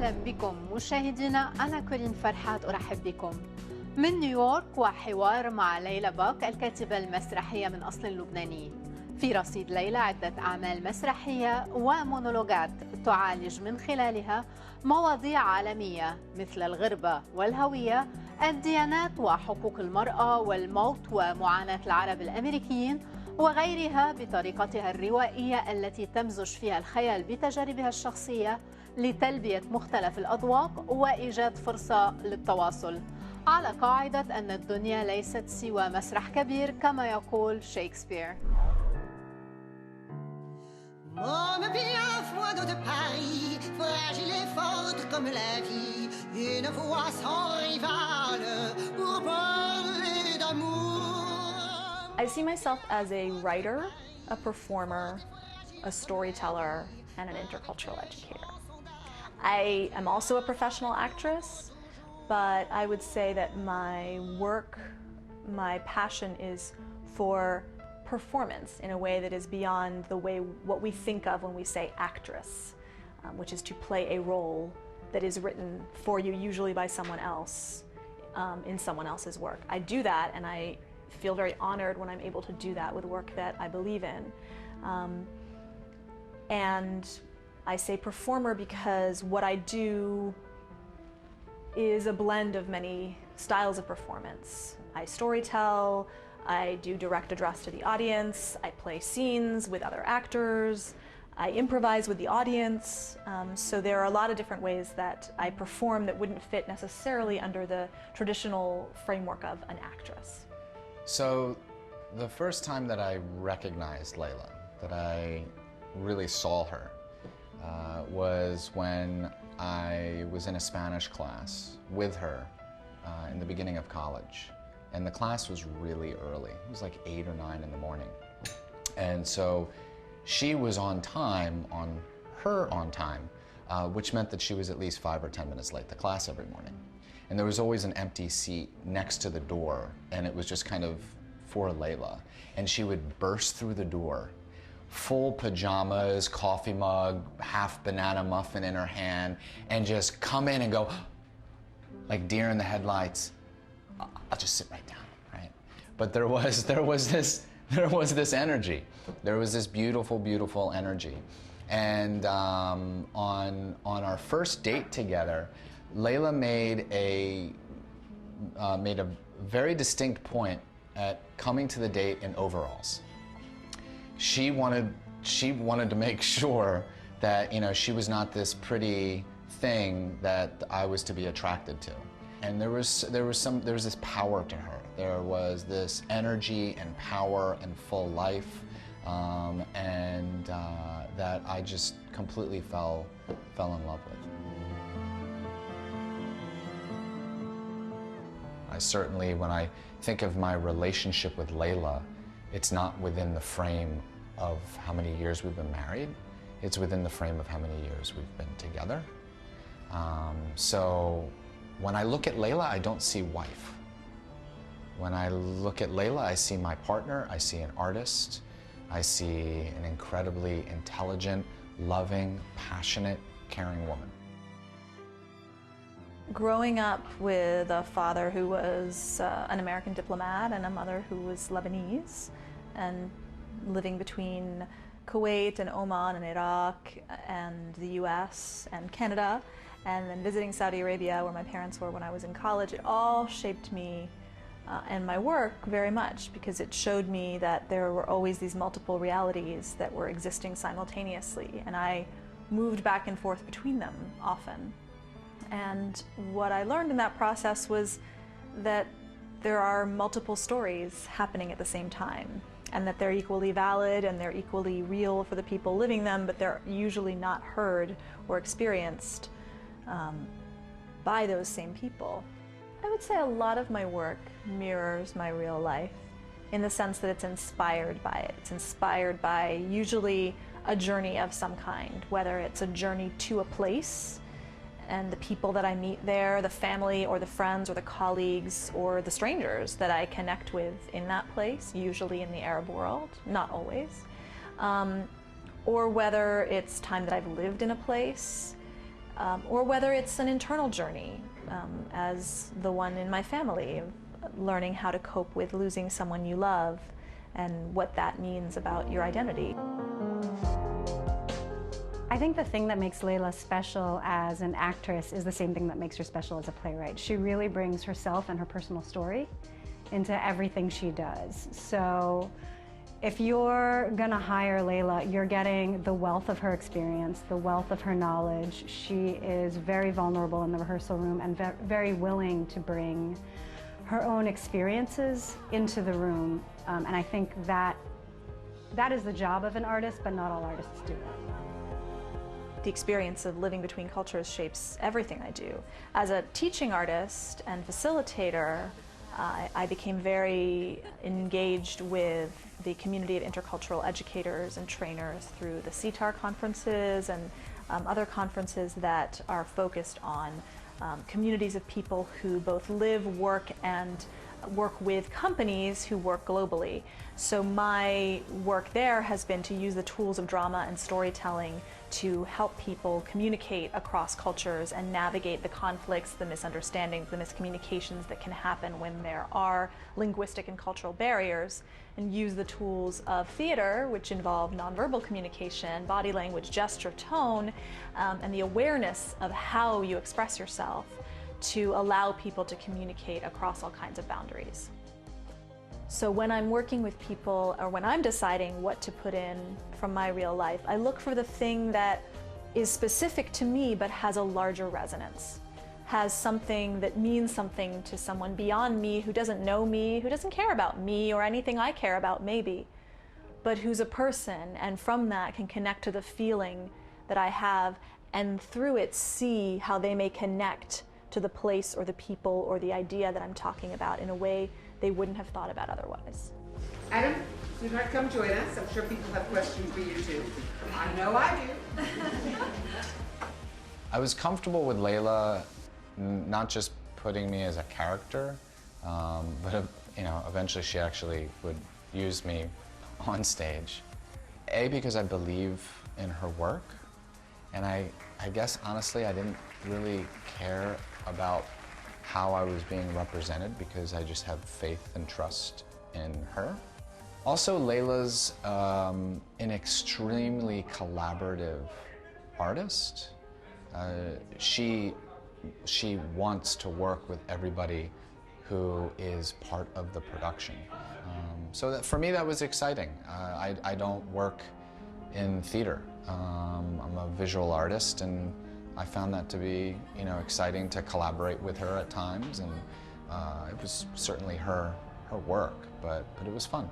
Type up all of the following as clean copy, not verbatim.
أهلا بكم مشاهدينا. أنا كولين فرحات أرحب بكم من نيويورك، وحوار مع ليلى باك الكاتبة المسرحية من أصل لبناني. في رصيد ليلى عدة أعمال مسرحية ومونولوغات تعالج من خلالها مواضيع عالمية مثل الغربة والهوية، الديانات وحقوق المرأة والموت ومعاناة العرب الأمريكيين وغيرها، بطريقتها الروائية التي تمزج فيها الخيال بتجاربها الشخصية لتلبية مختلف الأذواق وإيجاد فرصة للتواصل، على قاعدة أن الدنيا ليست سوى مسرح كبير كما يقول شكسبير. Homme bien froid de Paris, fragile et forte comme la vie, une voix sans rivale pour parler d'amour. I see myself as a writer, a performer, a storyteller, and an intercultural educator. I am also a professional actress, but I would say that my work, my passion is for performance in a way that is beyond the way what we think of when we say actress, which is to play a role that is written for you, usually by someone else, in someone else's work. I do that, and I feel very honored when I'm able to do that with work that I believe in. And I say performer because what I do is a blend of many styles of performance. I storytell, I do direct address to the audience, I play scenes with other actors, I improvise with the audience. So there are a lot of different ways that I perform that wouldn't fit necessarily under the traditional framework of an actress. So the first time that I recognized Layla, that I really saw her, was when I was in a Spanish class with her in the beginning of college. And the class was really early. It was like 8 or 9 in the morning. And so she was on time, which meant that she was at least 5 or 10 minutes late to class every morning. And there was always an empty seat next to the door, and it was just kind of for Layla. And she would burst through the door, full pajamas, coffee mug, half banana muffin in her hand, and just come in and go, like deer in the headlights, I'll just sit right down, right? But there was this energy. There was this beautiful, beautiful energy. And on our first date together, Layla made a very distinct point at coming to the date in overalls. She wanted to make sure that, you know, she was not this pretty thing that I was to be attracted to. And there was this power to her. There was this energy and power and full life, that I just completely fell in love with. I certainly, when I think of my relationship with Layla, it's not within the frame of how many years we've been married. It's within the frame of how many years we've been together. So when I look at Layla, I don't see wife. When I look at Layla, I see my partner, I see an artist, I see an incredibly intelligent, loving, passionate, caring woman. Growing up with a father who was an American diplomat and a mother who was Lebanese, and living between Kuwait and Oman and Iraq and the US and Canada, and then visiting Saudi Arabia where my parents were when I was in college, it all shaped me and my work very much, because it showed me that there were always these multiple realities that were existing simultaneously, and I moved back and forth between them often. And what I learned in that process was that there are multiple stories happening at the same time, and that they're equally valid and they're equally real for the people living them, but they're usually not heard or experienced by those same people. I would say a lot of my work mirrors my real life in the sense that it's inspired by it. It's inspired by usually a journey of some kind, whether it's a journey to a place and the people that I meet there, the family or the friends or the colleagues or the strangers that I connect with in that place, usually in the Arab world, not always, or whether it's time that I've lived in a place, or whether it's an internal journey, as the one in my family, learning how to cope with losing someone you love and what that means about your identity. I think the thing that makes Layla special as an actress is the same thing that makes her special as a playwright. She really brings herself and her personal story into everything she does. So if you're gonna hire Layla, you're getting the wealth of her experience, the wealth of her knowledge. She is very vulnerable in the rehearsal room and very willing to bring her own experiences into the room. And I think that is the job of an artist, but not all artists do it. The experience of living between cultures shapes everything I do. As a teaching artist and facilitator, I became very engaged with the community of intercultural educators and trainers through the CTAR conferences and other conferences that are focused on communities of people who both live, work, and work with companies who work globally. So my work there has been to use the tools of drama and storytelling to help people communicate across cultures and navigate the conflicts, the misunderstandings, the miscommunications that can happen when there are linguistic and cultural barriers, and use the tools of theater, which involve nonverbal communication, body language, gesture, tone, and the awareness of how you express yourself to allow people to communicate across all kinds of boundaries. So when I'm working with people, or when I'm deciding what to put in from my real life, I look for the thing that is specific to me but has a larger resonance, has something that means something to someone beyond me, who doesn't know me, who doesn't care about me or anything I care about maybe, but who's a person, and from that can connect to the feeling that I have, and through it see how they may connect to the place or the people or the idea that I'm talking about in a way they wouldn't have thought about otherwise. Adam, sweetheart, come join us. I'm sure people have questions for you too. I know I do. I was comfortable with Layla, not just putting me as a character, but eventually she actually would use me on stage. A, because I believe in her work, and I guess honestly I didn't really care about how I was being represented because I just have faith and trust in her. Also, Layla's an extremely collaborative artist. She wants to work with everybody who is part of the production. So that, for me, that was exciting. I don't work in theater. I'm a visual artist, and I found that to be, exciting to collaborate with her at times, and it was certainly her work, but it was fun.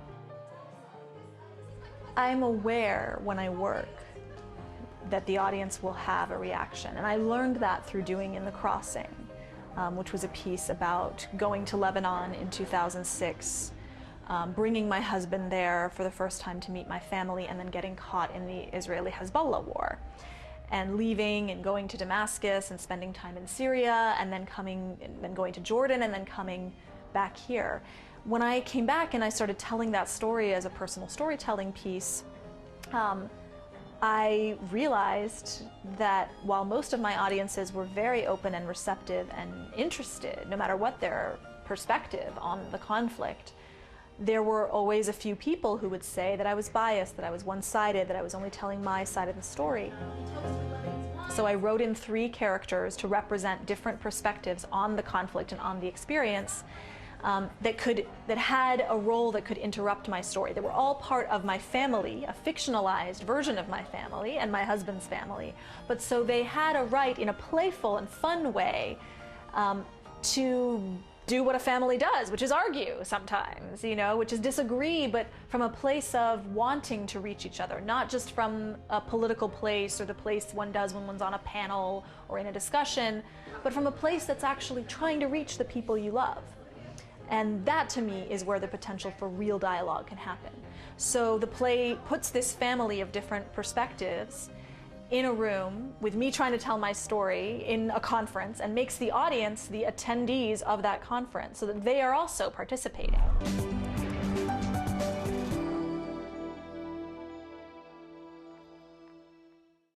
I'm aware when I work that the audience will have a reaction, and I learned that through doing In the Crossing, which was a piece about going to Lebanon in 2006, bringing my husband there for the first time to meet my family, and then getting caught in the Israeli-Hezbollah war, and leaving and going to Damascus and spending time in Syria, and then going to Jordan, and then coming back here. When I came back and I started telling that story as a personal storytelling piece, I realized that while most of my audiences were very open and receptive and interested, no matter what their perspective on the conflict, there were always a few people who would say that I was biased, that I was one-sided, that I was only telling my side of the story. So I wrote in 3 characters to represent different perspectives on the conflict and on the experience that had a role that could interrupt my story. They were all part of my family, a fictionalized version of my family and my husband's family. But so they had a right, in a playful and fun way, to do what a family does, which is argue sometimes, which is disagree, but from a place of wanting to reach each other, not just from a political place or the place one does when one's on a panel or in a discussion, but from a place that's actually trying to reach the people you love. And that, to me, is where the potential for real dialogue can happen. So the play puts this family of different perspectives in a room with me trying to tell my story in a conference, and makes the audience the attendees of that conference so that they are also participating.